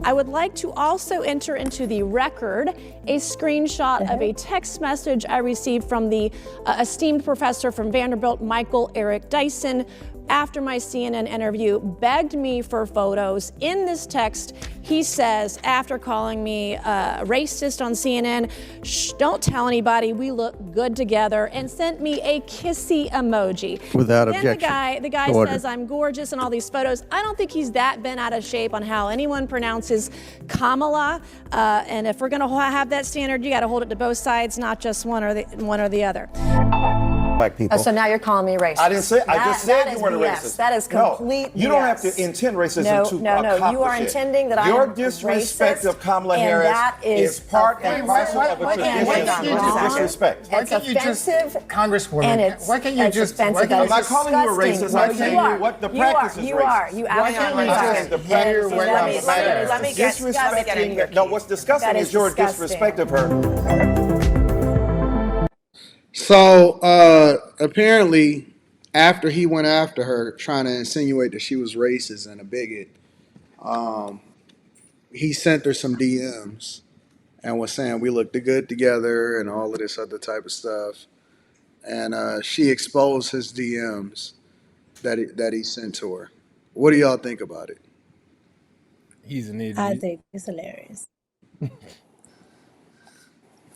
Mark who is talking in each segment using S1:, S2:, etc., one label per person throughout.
S1: I would like to also enter into the record a screenshot of a text message I received from the esteemed professor from Vanderbilt, Michael Eric Dyson, after my CNN interview, begged me for photos. In this text, he says, after calling me racist on CNN, shh, don't tell anybody, we look good together, and sent me a kissy emoji.
S2: Without
S1: then
S2: objection.
S1: The guy says I'm gorgeous in all these photos. I don't think he's that bent out of shape on how anyone pronounces Kamala. And if we're going to have that standard, you got to hold it to both sides, not just one or the other.
S3: Black people.
S4: So now you're calling me racist.
S3: I didn't say. I just said you weren't a
S4: BS.
S3: racist.
S4: That is complete.
S3: No, you don't have to intend racism to accomplish
S4: You are intending that I am
S3: Your disrespect
S4: racist,
S3: of Kamala Harris is part and parcel of a tradition. Disrespect.
S4: It's offensive,
S5: Congresswoman. Why can't you just?
S3: I'm not calling you a racist. I'm saying what the practice is racist.
S4: You are. You absolutely are.
S3: The practice is racist. Disrespecting. No, what's disgusting is your disrespect of her.
S6: So apparently, after he went after her, trying to insinuate that she was racist and a bigot, he sent her some DMs and was saying we looked good together and all of this other type of stuff. And she exposed his DMs that he sent to her. What do y'all think about it?
S5: He's an idiot.
S7: I think it's hilarious.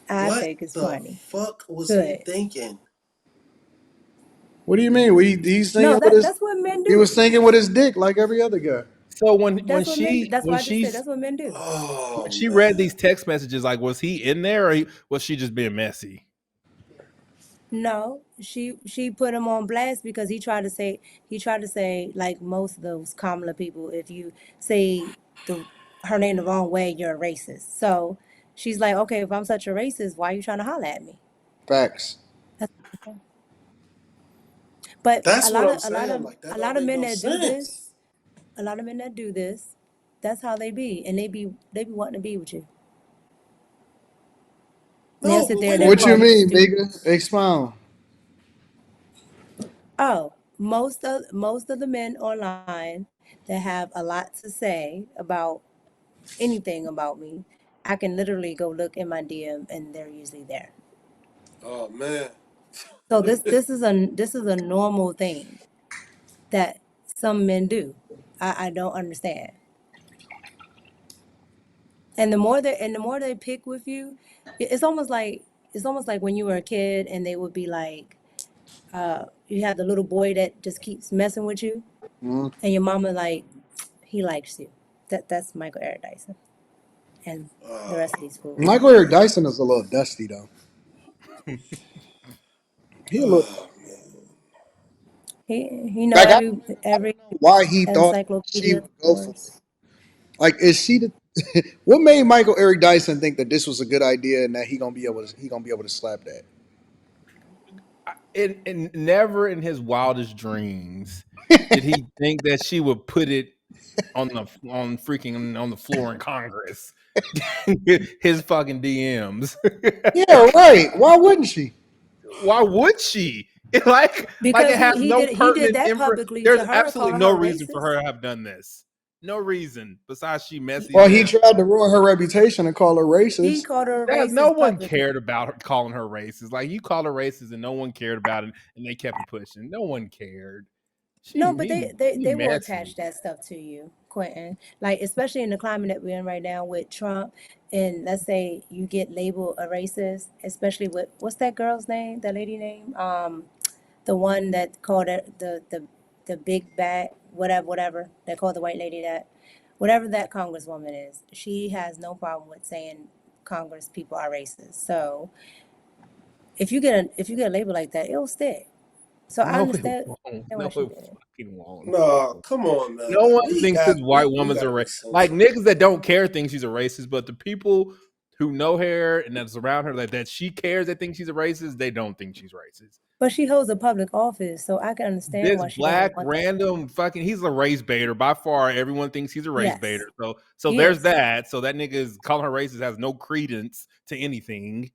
S7: I think it's funny.
S8: What the fuck was he thinking?
S6: What do you mean? He's thinking
S7: No,
S6: with his,
S7: that's what men do.
S6: he was thinking with his dick like every other guy.
S5: So
S7: that's what men do.
S5: When she read these text messages, like, was he in there or was she just being messy?
S7: No, she put him on blast because he tried to say like most of those Kamala people, if you say her name the wrong way, you're a racist. So she's like, okay, if I'm such a racist, why are you trying to holler at me?
S6: Facts.
S7: But
S8: That's
S7: a
S8: what
S7: lot
S8: I'm
S7: of
S8: saying.
S7: a lot of men that do this, a lot of men that do this, that's how they be, and they be wanting to be with you.
S8: No,
S6: what you mean, nigga? Expound.
S7: Oh, most of the men online that have a lot to say about anything about me, I can literally go look in my DM and they're usually there.
S8: Oh man.
S7: So this is a normal thing that some men do. I don't understand. And the more they pick with you, it's almost like when you were a kid and they would be like, you have the little boy that just keeps messing with you, and your mama like, he likes you. That's Michael Eric Dyson, and the rest of these fools.
S6: Michael Eric Dyson is a little dusty though. He a little.
S7: He know every
S6: why he thought she would go for it. Like, is she the? What made Michael Eric Dyson think that this was a good idea and that he gonna be able to slap that?
S5: And never in his wildest dreams did he think that she would put it on the floor in Congress. His fucking DMs.
S6: Yeah, right. Why wouldn't she?
S5: Why would she? Like it has no pertinent. There's absolutely no reason for her to have done this. No reason besides she messy.
S6: Well, he tried to ruin her reputation and call her racist.
S7: He called her racist.
S5: No one cared about her calling her racist. Like, you called her racist and no one cared about it, and they kept pushing. No one cared.
S7: But they will attach that stuff to you, Quentin. Like, especially in the climate that we're in right now with Trump, and let's say you get labeled a racist, especially with what's that girl's name? That lady name? The one that called it the big bad whatever they call the white lady that, whatever that congresswoman is, she has no problem with saying Congress people are racist. So if you get a label like that, it'll stick. So I understand.
S8: No, come on, man.
S5: No one thinks this white woman's a racist. Like, niggas that don't care think she's a racist, but the people who know her and that's around her that she cares, that think she's a racist, they don't think she's racist.
S7: But she holds a public office, so I can understand
S5: this
S7: why she
S5: black random fucking. He's a race baiter by far. Everyone thinks he's a race baiter. So
S7: He
S5: there's
S7: is.
S5: that. So that nigga is calling her racist has no credence to anything.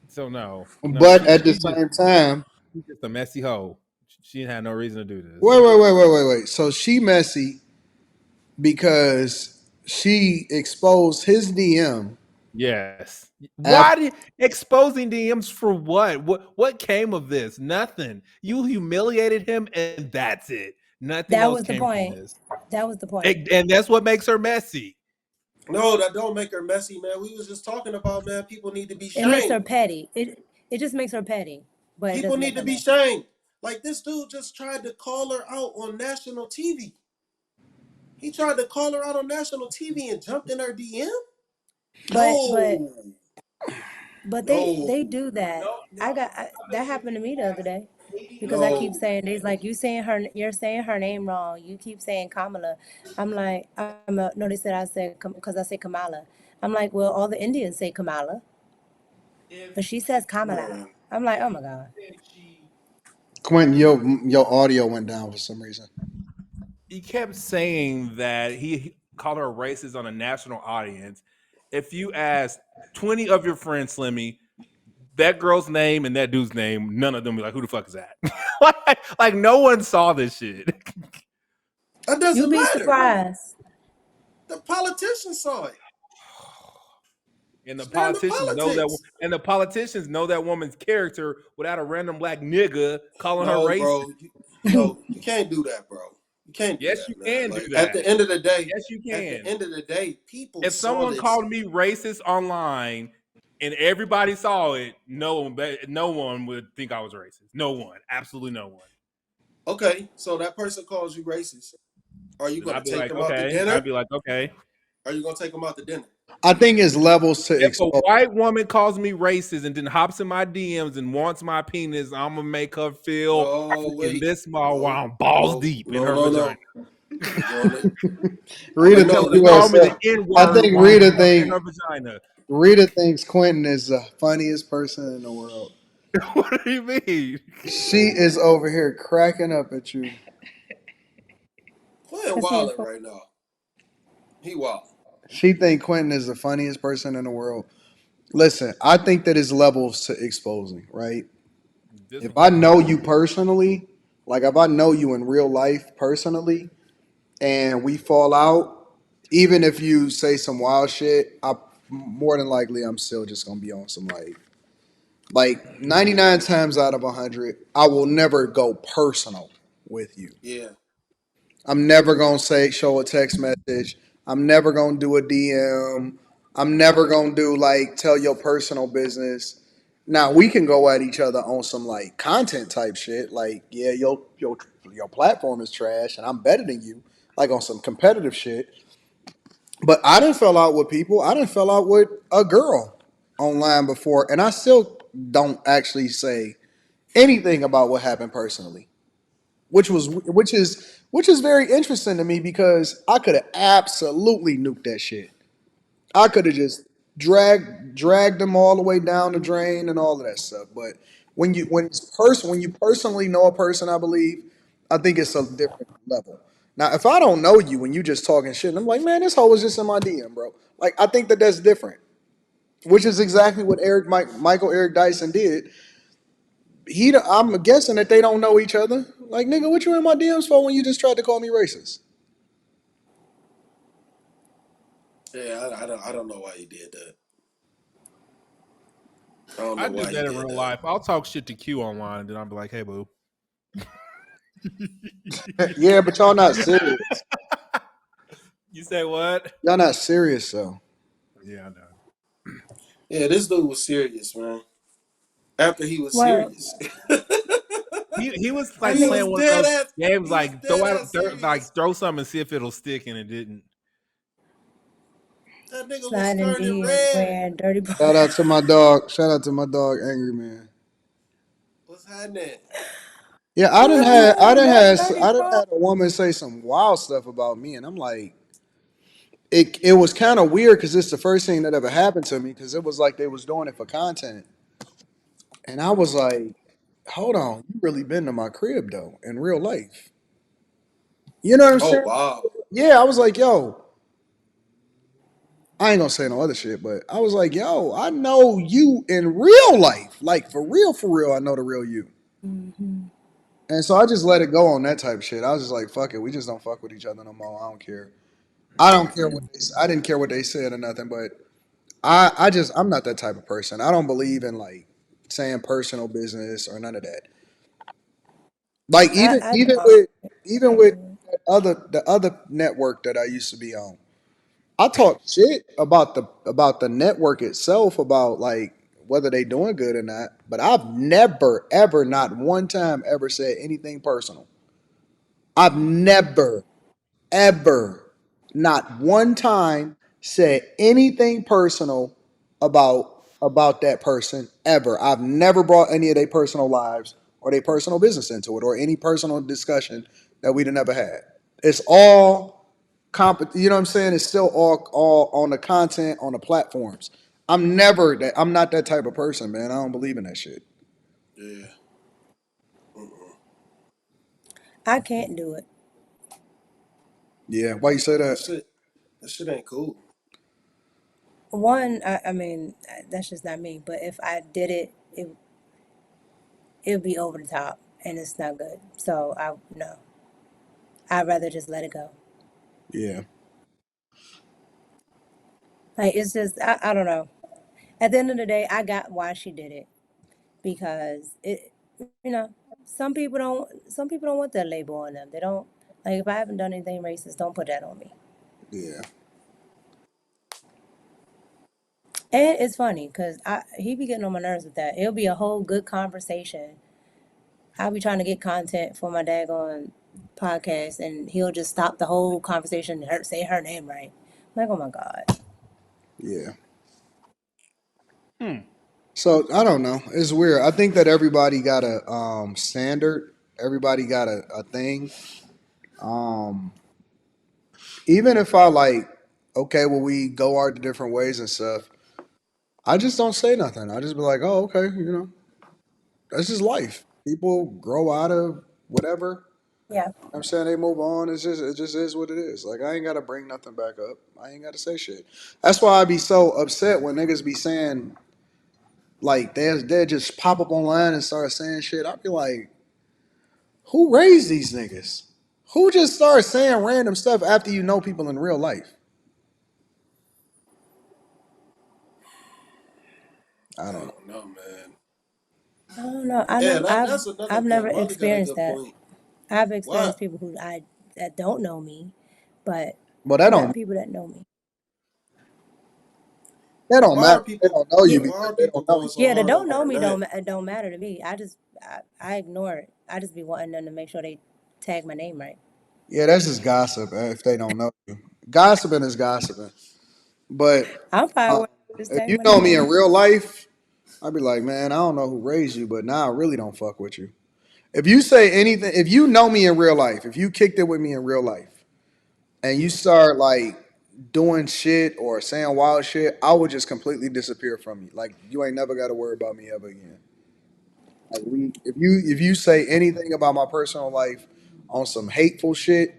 S5: So no.
S6: But at the same time,
S5: she's just a messy hoe. She had no reason to do this.
S6: Wait. So she messy, because she exposed his DM.
S5: Yes. Why
S6: After,
S5: did exposing DMs for what? What came of this? Nothing. You humiliated him, and that's it. Nothing
S7: That
S5: else
S7: was the
S5: came from
S7: point.
S5: this.
S7: That was the point.
S5: And that's what makes her messy.
S8: No, that don't make her messy, man. We was just talking about, man, people need to be
S7: It makes her
S8: shamed.
S7: petty. It just makes her petty, but it
S8: People
S7: doesn't
S8: need
S7: make
S8: to
S7: her
S8: be
S7: messy.
S8: shamed. Like this dude just tried to call her out on national TV. He tried to call her out on national TV and jumped in her DM.
S7: But
S8: No,
S7: they
S8: no,
S7: do that. That happened to me the other day because I keep
S8: no.
S7: saying they's like you're saying her name wrong. You keep saying Kamala. I'm like no, they said I said because I said Kamala. I'm like, well, all the Indians say Kamala, but she says Kamala.
S8: Man.
S7: I'm like, oh my god.
S6: Quentin, your audio went down for some reason.
S5: He kept saying that he called her racist on a national audience. If you ask 20 of your friends, Slimmy, that girl's name and that dude's name, none of them be like, who the fuck is that? like no one saw this shit.
S8: That
S7: You'd
S8: doesn't
S7: be
S8: matter.
S7: surprised.
S8: The politicians saw it.
S5: And the
S8: Stand the politics.
S5: politicians know that woman's character without a random black nigga calling her
S8: No,
S5: racist.
S8: bro. No, you can't do that, bro. You can't do
S5: Yes,
S8: that,
S5: you
S8: man.
S5: can
S8: Like
S5: do
S8: at
S5: that.
S8: the end of the day,
S5: Yes, you
S8: at the
S5: can.
S8: end of the day, people
S5: If
S8: saw
S5: someone
S8: this.
S5: called me racist online and everybody saw it, no one would think I was racist. No one, absolutely no one.
S8: Okay, so that person calls you racist. Are you
S5: Then
S8: going to
S5: I'd be
S8: take
S5: like,
S8: them out to
S5: okay.
S8: dinner?
S5: I'd be like, okay.
S8: Are you going to take them out to dinner?
S6: I think it's levels to
S5: If a
S6: expose.
S5: white woman calls me racist and then hops in my DMs and wants my penis, I'm gonna make her feel
S8: No,
S5: freaking
S8: wait.
S5: this small while
S8: No,
S5: I'm balls
S8: no,
S5: deep in
S8: no,
S5: her
S8: no,
S5: vagina.
S8: no. You're going to,
S6: Rita
S8: wait, no,
S6: thinks
S5: Tell her to
S6: you
S8: let
S6: are
S8: me.
S5: call me
S6: so.
S5: the N
S6: I
S5: word
S6: think
S5: while I'm fucking in her vagina.
S6: Rita thinks Quentin is the funniest person in the world.
S5: What do you mean?
S6: She is over here cracking up at you.
S8: Quinn
S7: Cause he is
S8: wilding right now. He wild.
S6: She think Quentin is the funniest person in the world. Listen, I think that it's levels to exposing, right?
S5: This
S6: If
S5: one
S6: I
S5: was
S6: know you personally, like if I know you in real life personally, and we fall out, even if you say some wild shit, I more than likely I'm still just gonna be on some like 99 times out of 100, I will never go personal with you.
S8: Yeah.
S6: I'm never gonna show a text message. I'm never gonna do a DM. I'm never gonna do like tell your personal business. Now we can go at each other on some like content type shit. Like, yeah, your platform is trash and I'm better than you. Like on some competitive shit. But I didn't fell out with people. I didn't fell out with a girl online before, and I still don't actually say anything about what happened personally, which is very interesting to me because I could have absolutely nuked that shit. I could have just dragged them all the way down the drain and all of that stuff. But when you personally know a person, I believe, I think it's a different level. Now, if I don't know you and you just talking shit, and I'm like, man, this hoe was just in my DM, bro. Like, I think that that's different, which is exactly what Michael Eric Dyson did. I'm guessing that they don't know each other. Like, nigga, what you in my DMs for when you just tried to call me racist?
S8: Yeah, I don't know why he did that. I don't know
S5: I do
S8: why he
S5: that in
S8: did
S5: real
S8: that.
S5: life. I'll talk shit to Q online, and then I'll be like, "Hey, boo."
S6: Yeah, but y'all not serious.
S5: You say what?
S6: Y'all not serious, though.
S5: Yeah, I know.
S8: Yeah, this dude was serious, man. After he was
S7: well,
S8: serious.
S5: He was
S7: I
S5: like
S8: He
S7: mean,
S8: was
S5: playing one of
S8: dead
S5: those
S8: ass.
S5: games,
S8: He was
S5: like
S8: dead ass serious.
S5: throw something and see if it'll stick, and it didn't.
S8: That nigga was
S7: sliding
S8: turning
S7: DMs
S8: red.
S7: wearing dirty
S6: Shout out to my dog. Shout out to my dog, Angry Man.
S8: What's happening?
S6: Yeah, I didn't
S7: Angry
S6: have I
S7: man,
S6: didn't
S7: that's
S6: have
S7: dirty
S6: I didn't
S7: bro.
S6: had a woman say some wild stuff about me, and I'm like, it was kind of weird because it's the first thing that ever happened to me because it was like they was doing it for content, and I was like, hold on, you really been to my crib though in real life? You know what I'm
S8: Oh
S6: saying?
S8: wow.
S6: Yeah, I was like, yo, I ain't gonna say no other shit, but I was like, yo, I know you in real life, like for real, I know the real you.
S7: Hmm.
S6: And so I just let it go on that type of shit. I was just like, fuck it, we just don't fuck with each other no more. I don't care. I don't care what I didn't care what they said or nothing, but I'm not that type of person. I don't believe in like saying personal business or none of that. Like
S7: I don't.
S6: even with the other network that I used to be on, I talk shit about the network itself, about like whether they doing good or not. But I've never ever not one time ever said anything personal. I've never ever, not one time, said anything personal about that person ever. I've never brought any of their personal lives or their personal business into it or any personal discussion that we'd have never had. It's all you know what I'm saying? It's still all on the content on the platforms. I'm not that type of person, man. I don't believe in that shit.
S8: Yeah.
S7: I can't do it.
S6: Yeah. Why you say
S8: That
S6: that?
S8: shit. That shit ain't cool.
S7: One, I mean, that's just not me. But if I did it, it'd be over the top, and it's not good. So I no, I'd rather just let it go.
S6: Yeah.
S7: Like it's just I don't know. At the end of the day, I got why she did it because you know some people don't want that label on them. They don't like if I haven't done anything racist, don't put that on me.
S6: Yeah.
S7: And it's funny because he be getting on my nerves with that. It'll be a whole good conversation. I'll be trying to get content for my daggone podcast, and he'll just stop the whole conversation and say her name right. I'm like, oh my god.
S6: Yeah.
S5: Hmm.
S6: So I don't know. It's weird. I think that everybody got a standard. Everybody got a thing. Um, Even if I like, okay, well we go our different ways and stuff. I just don't say nothing. I just be like, oh, okay, that's just life. People grow out of whatever.
S7: Yeah.
S6: I'm saying they move on. It just is what it is. Like I ain't gotta bring nothing back up. I ain't gotta say shit. That's why I be so upset when niggas be saying like they just pop up online and start saying shit. I be like, who raised these niggas? Who just starts saying random stuff after you know people in real life? I
S8: I
S6: don't know.
S8: don't know, man.
S7: I don't know. I
S8: Yeah,
S7: know
S8: that's another
S7: I've
S8: thing.
S7: never
S8: Molly got a
S7: experienced
S8: good
S7: that.
S8: point.
S7: I've
S8: Why?
S7: experienced people who I that don't know me, but
S6: But
S7: not people that know me.
S6: that don't
S8: Why are
S6: matter. They
S8: people?
S6: don't know you
S7: Yeah,
S8: Why
S6: because
S8: are
S6: they
S8: people
S6: don't know
S8: going
S6: you.
S8: so
S7: yeah. That
S8: hard
S7: don't
S8: over
S7: know me
S8: Arnett?
S7: it don't matter to me. I ignore it. I just be wanting them to make sure they tag my name right.
S6: Yeah, that's just gossip if they don't know you. Gossiping is gossiping. But
S7: I'm fine
S6: um,
S7: with just
S6: if
S7: tag
S6: you
S7: my
S6: know
S7: name
S6: me
S7: right.
S6: in real life, I'd be like, man, I don't know who raised you, but now I really don't fuck with you. If you say anything, if you know me in real life, if you kicked it with me in real life, and you start like doing shit or saying wild shit, I would just completely disappear from you. Like you ain't never got to worry about me ever again. Like if you say anything about my personal life on some hateful shit,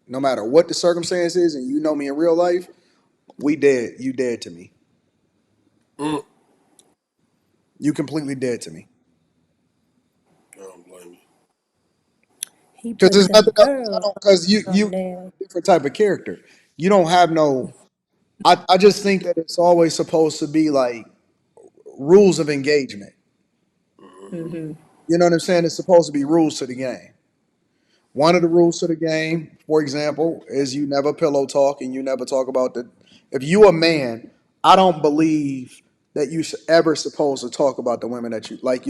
S6: no matter what the circumstance is, and you know me in real life, we dead. You dead to me.
S8: Mm,
S6: You completely dead to me.
S8: I don't blame you.
S7: He
S6: Because
S7: put
S6: there's
S7: them
S6: nothing else. Because I
S7: girls
S6: don't. Because you
S7: on there.
S6: different type of character. You don't have no. I just think that it's always supposed to be like rules of engagement.
S8: Hmm.
S7: Hmm.
S6: You know what I'm saying? It's supposed to be rules to the game. One of the rules to the game, for example, is you never pillow talk and you never talk about the. If you a man, I don't believe that you should ever supposed to talk about the women that you like.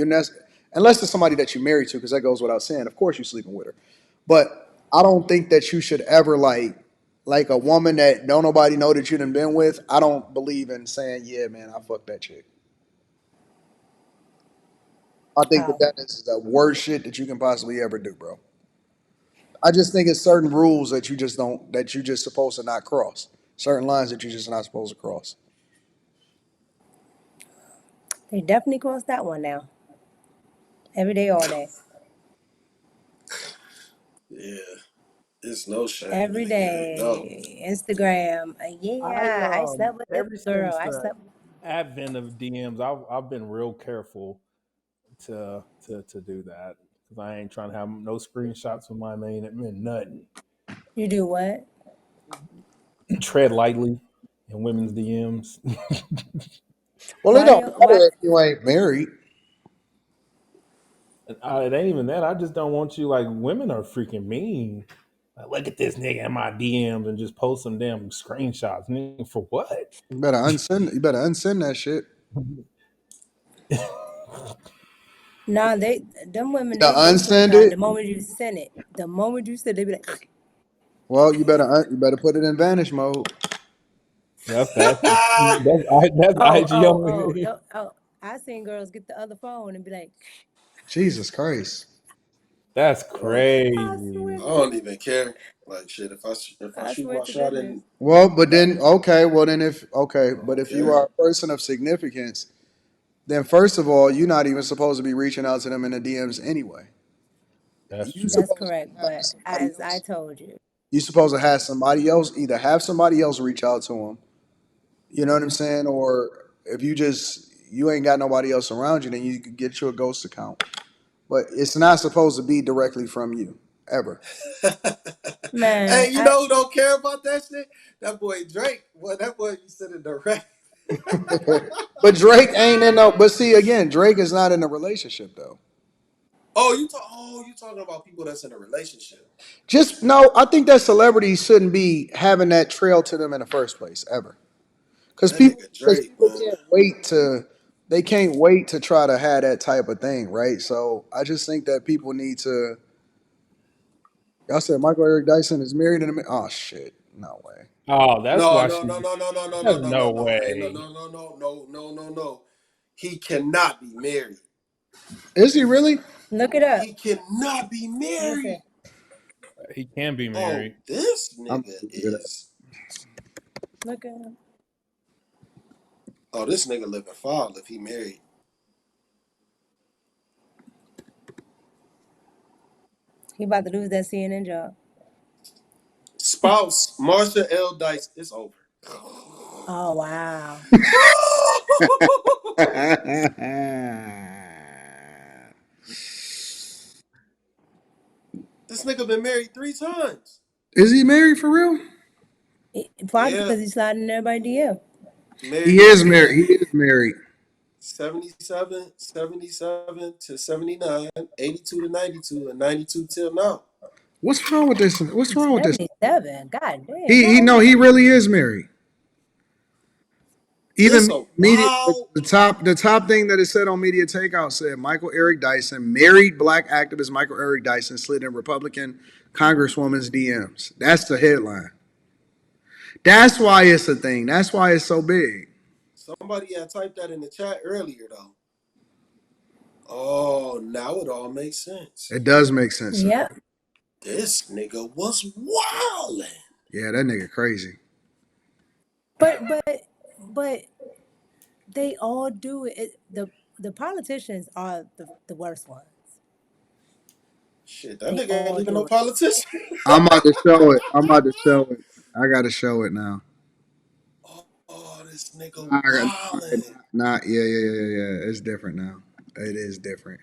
S6: Unless it's somebody that you married to, because that goes without saying. Of course, you're sleeping with her, but I don't think that you should ever like a woman that don't nobody know that you done been with. I don't believe in saying, yeah, man, I fucked that chick. I think that
S7: Oh,
S6: that is the worst shit that you can possibly ever do, bro. I just think it's certain rules that you just don't that you just supposed to not cross. Certain lines that you just not supposed to cross.
S7: they definitely crossed that one now. Every day, all day.
S8: Yeah, it's no shame in
S7: Every
S8: the game. No.
S7: day. Instagram.
S5: I
S7: Yeah, I slept with this
S5: ever
S7: girl.
S5: since
S7: I
S5: the
S7: slept.
S5: advent of DMs, I've been real careful to do that because I ain't trying to have no screenshots of my name. It meant nothing.
S7: You do what?
S5: tread lightly in women's DMs.
S6: Well, it don't matter if you ain't married.
S5: It ain't even that. I just don't want you. Like, women are freaking mean. Like, look at this nigga in my DMs and just post some damn screenshots. Nigga, for what?
S6: You better unsend. You better unsend that shit.
S7: Nah, them women,
S6: You
S7: they
S6: unsend
S7: screenshot
S6: it.
S7: the moment you send it. The moment you send it, they be like,
S6: Well, you better put it in vanish mode.
S5: That's IG only.
S7: I seen girls get the other phone and be like,
S6: Jesus Christ.
S5: That's
S7: I
S5: crazy.
S7: swear
S8: I
S7: to
S8: don't
S7: goodness.
S8: even care. Like shit, if I shoot
S7: Swear
S8: my
S7: to
S8: shot
S7: goodness.
S8: in,
S6: Well, but then but if you
S8: care.
S6: are a person of significance, then first of all, you're not even supposed to be reaching out to them in the DMs anyway.
S5: That's
S6: You
S5: true.
S7: That's
S6: supposed to
S7: correct.
S6: have
S7: But
S6: somebody
S7: as I
S6: else.
S7: told you,
S6: You supposed to have somebody else, either have somebody else reach out to them. You know what I'm saying? Or if you ain't got nobody else around you, then you could get you a ghost account. But it's not supposed to be directly from you ever.
S7: man,
S8: Hey, you know who don't care about that shit? That boy Drake. Boy, that boy you said it direct.
S6: But Drake ain't in no. But see, again, Drake is not in a relationship though.
S8: You talking about people that's in a relationship.
S6: Just no. I think that celebrities shouldn't be having that trail to them in the first place ever. Because
S8: That nigga Drake,
S6: people
S8: man.
S6: can't wait to try to have that type of thing, right? So I just think that people need to. Y'all said Michael Eric Dyson is married in a oh shit, no way.
S5: Oh, that's
S8: No,
S5: why
S8: no,
S5: she.
S8: no, no, no, no, no, no,
S5: There's
S8: no, no,
S5: no
S8: no. Ain't
S5: way.
S8: no. He cannot be married.
S6: Is he really?
S7: look it up.
S8: He cannot be
S7: Listen,
S8: married.
S5: He can be
S8: Oh,
S5: married.
S8: this
S6: I'm
S8: nigga
S6: gonna look it up.
S8: is.
S7: look it up.
S8: Oh, this nigga living foul if he married.
S7: He about to lose that CNN job.
S8: Spouse Marsha L. Dice. It's over.
S7: Oh wow.
S8: This nigga been married 3 times.
S6: Is he married for real?
S7: Probably
S8: Yeah,
S7: because he's sliding in everybody's DM.
S6: He
S8: married
S6: is married.
S8: again.
S6: He is married.
S8: 77 to 79, 82 to 92, and 92 till now.
S6: What's wrong with this? What's wrong with this?
S7: 77. God damn.
S6: He really is married.
S8: This
S6: Even
S8: a
S6: media,
S8: wild.
S6: the top thing that it said on Media Takeout said Michael Eric Dyson, married black activist Michael Eric Dyson slid in Republican Congresswoman's DMs. That's the headline. That's why it's a thing. That's why it's so big.
S8: Somebody had typed that in the chat earlier, though. Oh, now it all makes sense.
S6: It does make sense.
S7: Yep.
S8: This nigga was wildin'.
S6: Yeah, that nigga crazy.
S7: But they all do it. The politicians are the worst ones.
S8: Shit, that
S7: They
S8: nigga ain't
S7: all
S8: even
S7: do
S8: no
S7: it.
S8: politician.
S6: I'm about to show it. I gotta show it now.
S8: Oh, this nigga
S6: I got,
S8: wildin'.
S6: yeah. It's different now. It is different.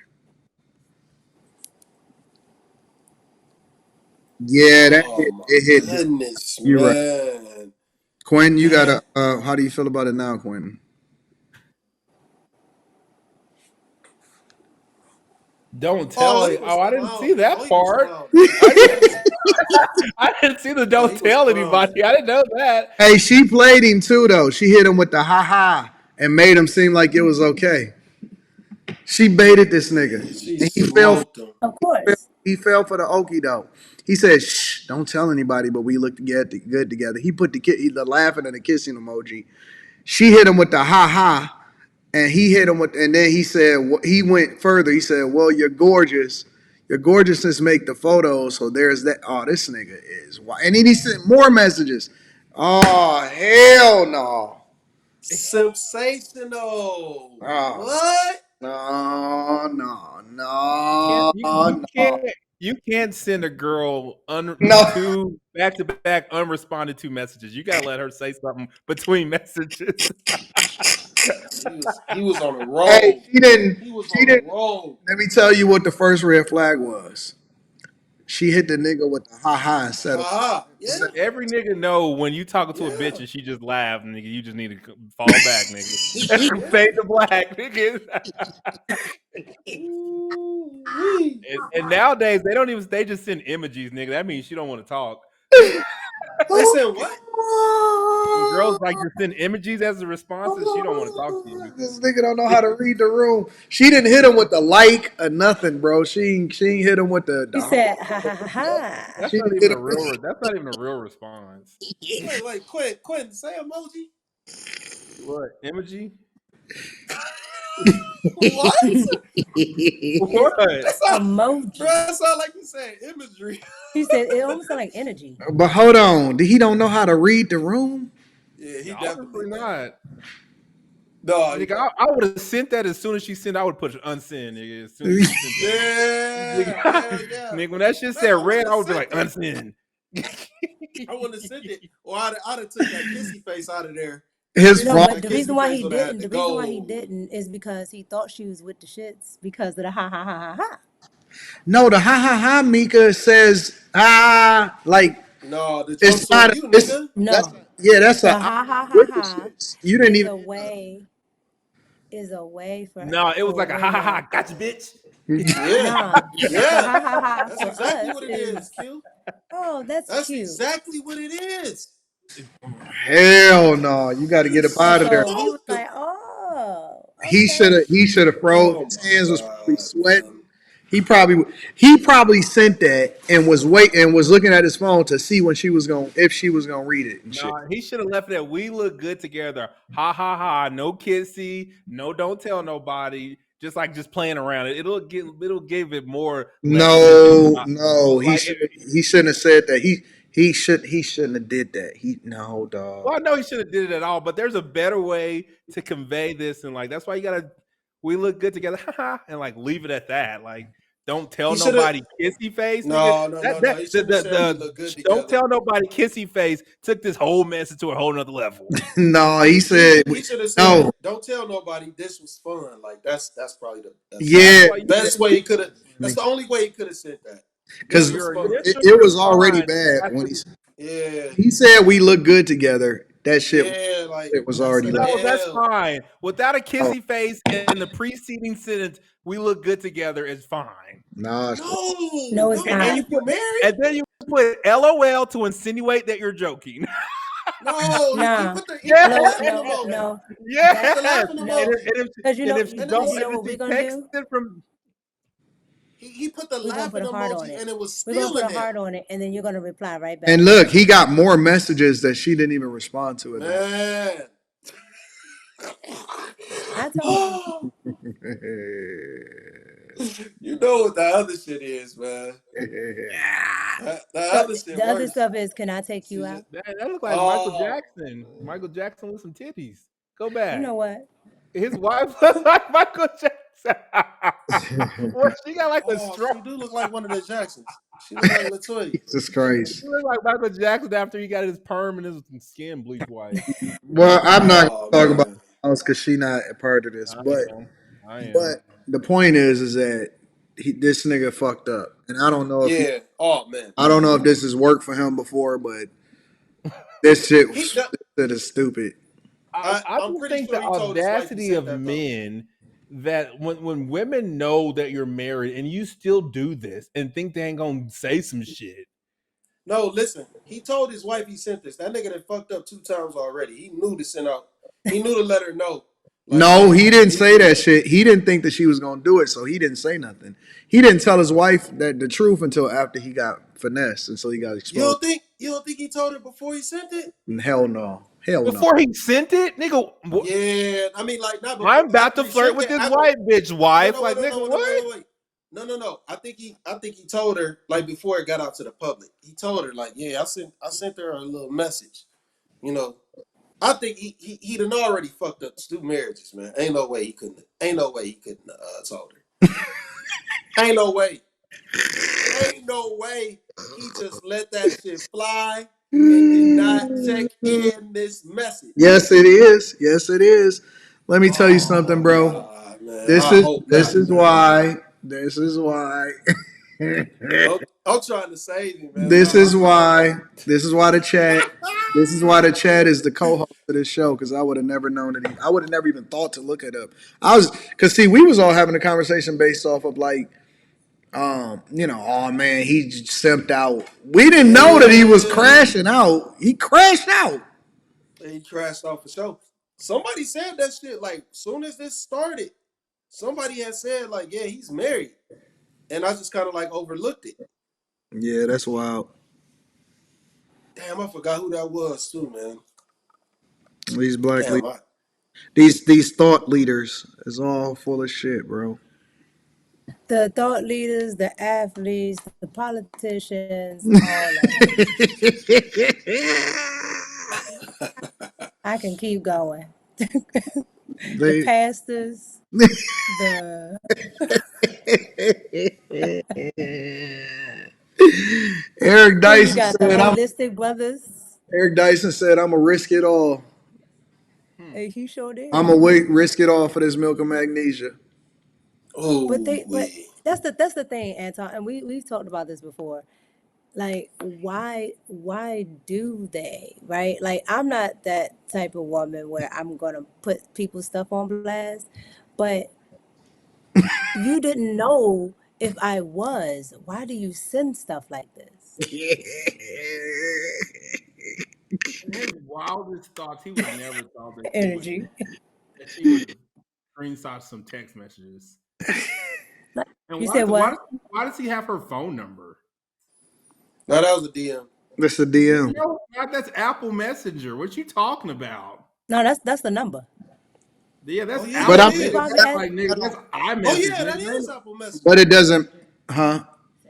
S6: Yeah,
S8: Oh my
S6: it hit different.
S8: goodness,
S6: You're right.
S8: man.
S6: Quentin, you
S8: Man.
S6: gotta how do you feel about it now, Quentin?
S5: Don't tell it.
S8: Was
S5: Oh, I didn't see
S8: clowning.
S5: that
S8: He was
S5: part.
S8: clowning.
S5: I didn't see the
S8: He
S5: don't
S8: was
S5: tell
S8: clowning.
S5: anybody. I didn't know that.
S6: Hey, she played him too though. She hit him with the ha ha and made him seem like it was okay. She baited this nigga.
S8: She
S6: And
S8: smoked him.
S7: Of course.
S6: he fell for the okie doke. He said, "Shh, don't tell anybody, but we look good together." He put the laughing and the kissing emoji. She hit him with the ha ha, and he hit him with, and then he said he went further. He said, "Well, you're gorgeous. Your gorgeousness make the photos." So there's that. Oh, this nigga is wild. And then he sent more messages. Oh hell no.
S8: Sensational.
S6: Oh,
S8: What?
S6: no.
S5: You can't send a girl
S6: No.
S5: two back-to-back unresponded to messages. You gotta let her say something between messages.
S8: He was on a roll.
S6: Hey, she didn't.
S8: He was on a roll.
S6: Let me tell you what the first red flag was. She hit the nigga with the ha instead of.
S8: Yeah.
S5: Every nigga know when you talking to a bitch and she just laughed, nigga, you just need to fall back, nigga. Fade to black, nigga. and nowadays they just send emojis, nigga. That means she don't want to talk.
S8: They said what?
S5: When girls like to send emojis as a response, she don't want to talk to you.
S6: This nigga don't know how to read the room. She didn't hit him with the like or nothing, bro. She ain't hit him with the.
S7: He said, ha ha ha ha.
S5: That's not even a real. That's not even a real response.
S8: Wait, like Quentin, say emoji.
S5: What emoji?
S8: What?
S5: What?
S7: Emoji.
S8: Bro, that sound like you said imagery.
S7: He said it almost sound like energy.
S6: But hold on, he don't know how to read the room.
S8: Yeah, he
S5: Definitely not.
S8: No,
S5: nigga, I would have sent that as soon as she sent. I would put unsend, nigga. As soon as she sent
S8: yeah.
S5: Nigga, when that shit said red, I would be like unsend.
S8: I wouldn't have sent it, or I'd have took that kissy face out of there.
S7: But the reason why he didn't is because he thought she was with the shits because of the ha ha ha ha ha.
S6: No, the ha Mika says like
S8: no, the
S6: it's not. That's a
S7: ha ha ha ha.
S6: You didn't even.
S7: Is a way for.
S5: No, it was like a ha ha ha. Gotcha, bitch.
S8: Yeah.
S7: Ha ha ha.
S8: That's exactly what it is, Q.
S7: Oh, that's cute.
S8: Exactly what it is.
S6: Hell no! You got to get up out of there.
S7: He was like, oh. Okay.
S6: He should have froze. His hands was probably sweating. He probably sent that and was looking at his phone to see when if she was gonna read it and shit.
S5: He should have left it at we look good together. Ha ha ha. No kissy. No, don't tell nobody. Just playing around. It'll give it more.
S6: No. He shouldn't have said that. He shouldn't have did that. Dog.
S5: Well, I know he should have did it at all, but there's a better way to convey this, and that's why you gotta. We look good together, and leave it at that. Don't tell nobody kissy face.
S8: No.
S5: Don't tell nobody kissy face. Took this whole message to a whole nother level.
S6: No, he said.
S8: He should have said, no. Don't tell nobody. This was fun. That's probably the best way he could have. That's the only way he could have said that.
S6: Because it was already bad when he said we look good together. That shit, it was already.
S5: No, that's fine. Without a kissy face in the preceding sentence, we look good together is fine.
S7: No, it's not.
S5: And then you put LOL to insinuate that you're joking.
S8: No.
S7: No.
S5: Yeah.
S7: Because you know what we're gonna do.
S8: He put the laughing emoji and it was still
S7: We're gonna put a heart on it, and then you're gonna reply right back.
S6: And look, he got more messages that she didn't even respond to it.
S8: Man.
S7: I told you.
S8: You know what the other shit is, man.
S7: The other stuff is, can I take you out?
S5: That look like Michael Jackson. Michael Jackson with some titties. Go back.
S7: You know what?
S5: His wife looks like Michael Jackson. Well, she got a strong.
S8: She do look like one of the Jacksons. She look like LaToya.
S6: Jesus Christ.
S5: She look like Michael Jackson after he got his perm and his skin bleached white.
S6: Well, I'm not going to talk about the house because she's not a part of this.
S5: I am.
S6: But the point is that this nigga fucked up. And I don't know if I don't know if this has worked for him before, but this shit is stupid.
S5: I don't think the audacity of men that when women know that you're married and you still do this and think they ain't gonna say some shit.
S8: No, listen. He told his wife he sent this. That nigga that fucked up 2 times already. He knew to send out. He knew to let her know.
S6: No, he didn't say that shit. He didn't think that she was gonna do it, so he didn't say nothing. He didn't tell his wife that the truth until after he got finessed, and so he got exposed.
S8: You don't think he told her before he sent it?
S6: Hell no.
S5: Before he sent it, nigga.
S8: Yeah, I mean, not before.
S5: I'm about to flirt with this white bitch wife. Nigga, what?
S8: No. I think he told her before it got out to the public. He told her I sent her a little message. I think he done already fucked up 2 marriages, man. Ain't no way he couldn't told her. Ain't no way. Ain't no way he just let that shit fly and did not check in this message.
S6: Yes, it is. Let me tell you something, bro. This is why
S8: I'm trying to save him, man.
S6: This is why the chat. This is why the chat is the co-host of this show, because I would have never known that I would have never even thought to look it up. Because see, we was all having a conversation based off of like, oh man, he simped out. We didn't know that he was crashing out. He crashed out.
S8: He crashed off the show. Somebody said that shit like soon as this started. Somebody had said like, yeah, he's married, and I just kind of like overlooked it.
S6: Yeah, that's wild.
S8: Damn, I forgot who that was too, man.
S6: These black leaders, these thought leaders is all full of shit, bro.
S7: The thought leaders, the athletes, the politicians, all of them. I can keep going. The pastors, the
S6: Eric Dyson
S7: said, holistic brothers.
S6: Eric Dyson said, "I'm gonna risk it all."
S7: Hey, he sure did.
S6: I'm gonna risk it all for this milk of magnesia.
S8: Oh,
S7: but that's the thing, Anton, and we've talked about this before. Like, why do they, right? Like, I'm not that type of woman where I'm gonna put people's stuff on blast, but you didn't know if I was. Why do you send stuff like this?
S5: In his wildest thoughts, he would never thought that
S7: energy.
S5: That she would screenshot some text messages. And
S7: you said what?
S5: Why does he have her phone number?
S8: No, that was a DM.
S6: That's a DM.
S5: No, that's Apple Messenger. What you talking about?
S7: No, that's the number.
S5: Yeah, that's
S8: Apple.
S5: But
S8: that's
S5: iMessage.
S8: Oh yeah, that is Apple Messenger.
S6: But it doesn't, huh?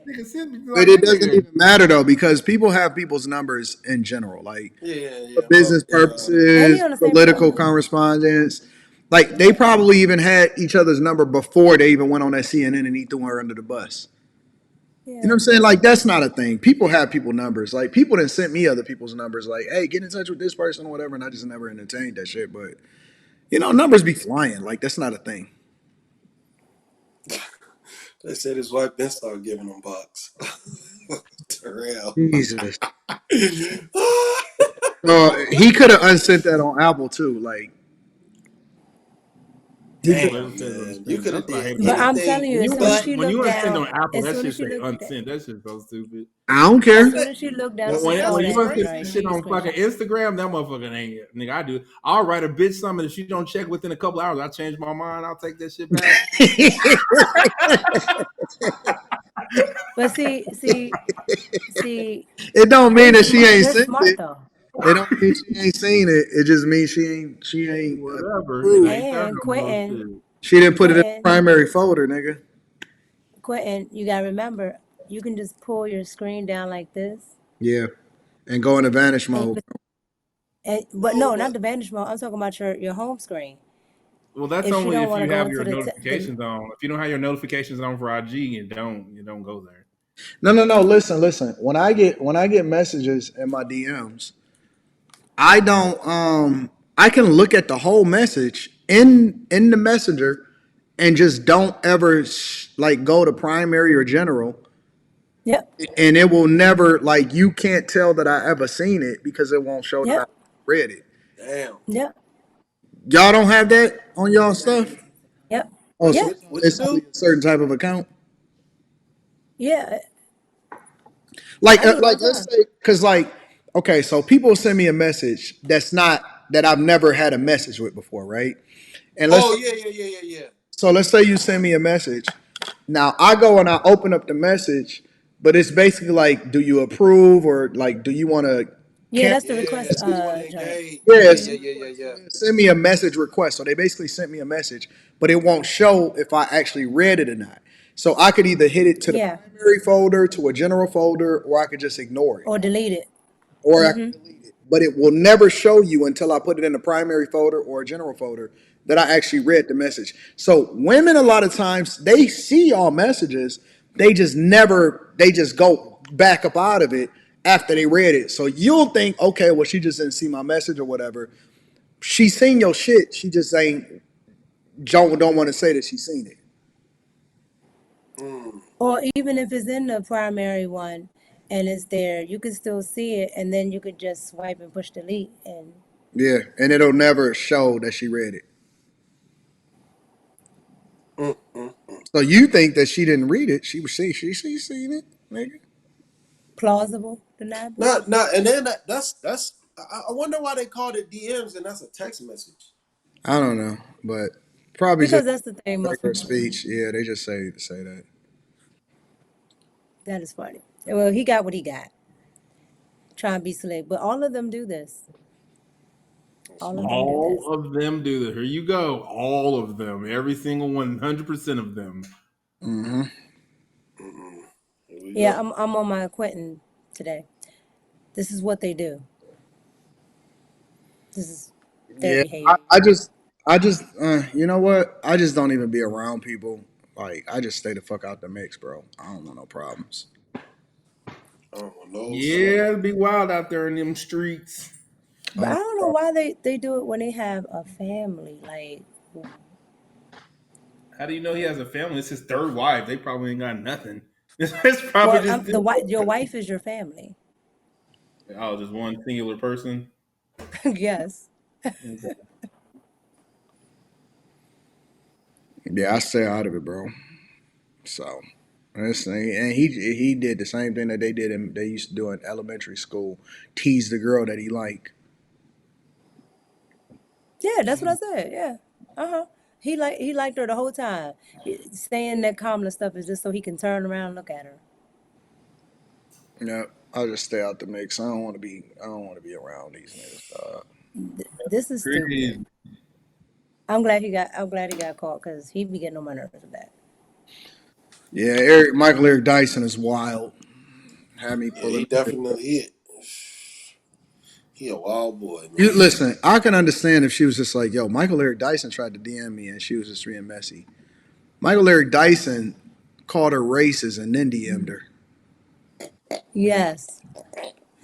S6: But it doesn't even matter though, because people have people's numbers in general, like for business purposes, political correspondence. Like they probably even had each other's number before they even went on that CNN and he threw her under the bus. Yeah. You know what I'm saying? Like that's not a thing. People have people numbers. Like people done sent me other people's numbers. Like, hey, get in touch with this person or whatever, and I just never entertained that shit. But numbers be flying. Like that's not a thing.
S8: They said his wife been started giving him box. Terrell.
S6: Jesus. He could have unsent that on Apple too. Like,
S8: damn, man. You could have did.
S7: But I'm telling you,
S5: when you unsend on Apple, that shit say unsent. That shit's so stupid.
S6: I don't care.
S7: As soon as she looked down,
S5: when you unsend shit on fucking Instagram, that motherfucker ain't. Nigga, I do. I'll write a bitch something. If she don't check within a couple hours, I change my mind. I'll take that shit back.
S7: But see,
S6: it don't mean that she ain't seen it. It don't mean she ain't seen it. It just means she ain't
S5: whatever.
S7: And Quentin,
S6: she didn't put it in the primary folder, nigga.
S7: Quentin, you gotta remember, you can just pull your screen down like this.
S6: Yeah, and go into vanish mode.
S7: But no, not the vanish mode. I'm talking about your home screen.
S5: Well, that's only if you have your notifications on. If you don't have your notifications on for IG, you don't go there.
S6: No. Listen. When I get messages in my DMs, I don't. I can look at the whole message in the messenger, and just don't ever go to primary or general.
S7: Yep.
S6: And it will never you can't tell that I ever seen it because it won't show that I read it.
S8: Damn.
S7: Yep.
S6: Y'all don't have that on y'all stuff?
S7: Yep.
S6: Oh, so it's only a certain type of account?
S7: Yeah.
S6: Let's say, because okay, so people send me a message that I've never had a message with before, right? And
S8: yeah.
S6: So let's say you send me a message. Now I go and I open up the message, but it's basically do you approve or do you want to?
S7: Yeah, that's the request.
S6: Send me a message request. So they basically sent me a message, but it won't show if I actually read it or not. So I could either hit it to the primary folder, to a general folder, or I could just ignore it.
S7: Or delete it.
S6: I can delete it. But it will never show you until I put it in the primary folder or a general folder that I actually read the message. So women, a lot of times, they see all messages. They just go back up out of it after they read it. So you'll think, okay, well, she just didn't see my message or whatever. She seen your shit. She just don't want to say that she seen it.
S7: Or even if it's in the primary one and it's there, you can still see it, and then you could just swipe and push delete. And
S6: Yeah, and it'll never show that she read it. So you think that she didn't read it? She seen it, nigga.
S7: plausible deniability.
S8: Not, and then that's. I wonder why they called it DMs and that's a text message.
S6: I don't know, but probably
S7: Because
S6: just
S7: that's the thing most
S6: regular
S7: people.
S6: speech. Yeah, they just say that.
S7: That is funny. Well, he got what he got. Trying to be slick, but all of them do this. All of them do this.
S5: All of them do that. Here you go. All of them. Every single 100% of them.
S6: Mm-hmm.
S7: Yeah, I'm on my Quentin today. This is what they do. This is their
S6: Yeah,
S7: behavior.
S6: I just, you know what? I just don't even be around people. Like, I just stay the fuck out the mix, bro. I don't want no problems.
S5: Yeah, it'd be wild out there in them streets.
S7: But I don't know why they do it when they have a family. Like,
S5: how do you know he has a family? It's his third wife. They probably ain't got nothing. It's probably
S7: your wife is your family.
S5: Oh, just one singular person.
S7: Yes.
S5: Okay.
S6: Yeah, I stay out of it, bro. So, and he did the same thing that they used to do in elementary school, tease the girl that he liked.
S7: Yeah, that's what I said. Yeah. He liked her the whole time. Saying that calmness stuff is just so he can turn around and look at her.
S6: Yeah, I'll just stay out the mix. I don't want to be around these niggas.
S7: This is stupid. I'm glad he got caught because he'd be getting on my nerves with that.
S6: Yeah, Michael Eric Dyson is wild. Had me pulling.
S8: He definitely hit. He a wild boy, man.
S6: Listen, I can understand if she was just like, yo, Michael Eric Dyson tried to DM me and she was just being messy. Michael Eric Dyson called her racist and then DM'd her.
S7: Yes.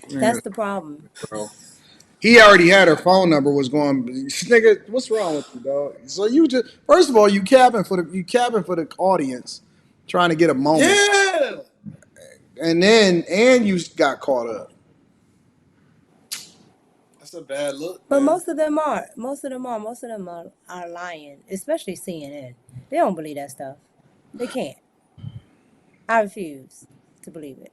S7: That's the problem.
S6: Bro. He already had her phone number, was going, nigga, what's wrong with you, dog? So you just, first of all, you capping for the audience, trying to get a moment.
S8: Yeah.
S6: And you got caught up.
S8: That's a bad look.
S7: But
S8: man.
S7: most of them are lying, especially CNN. They don't believe that stuff. They can't. I refuse to believe it.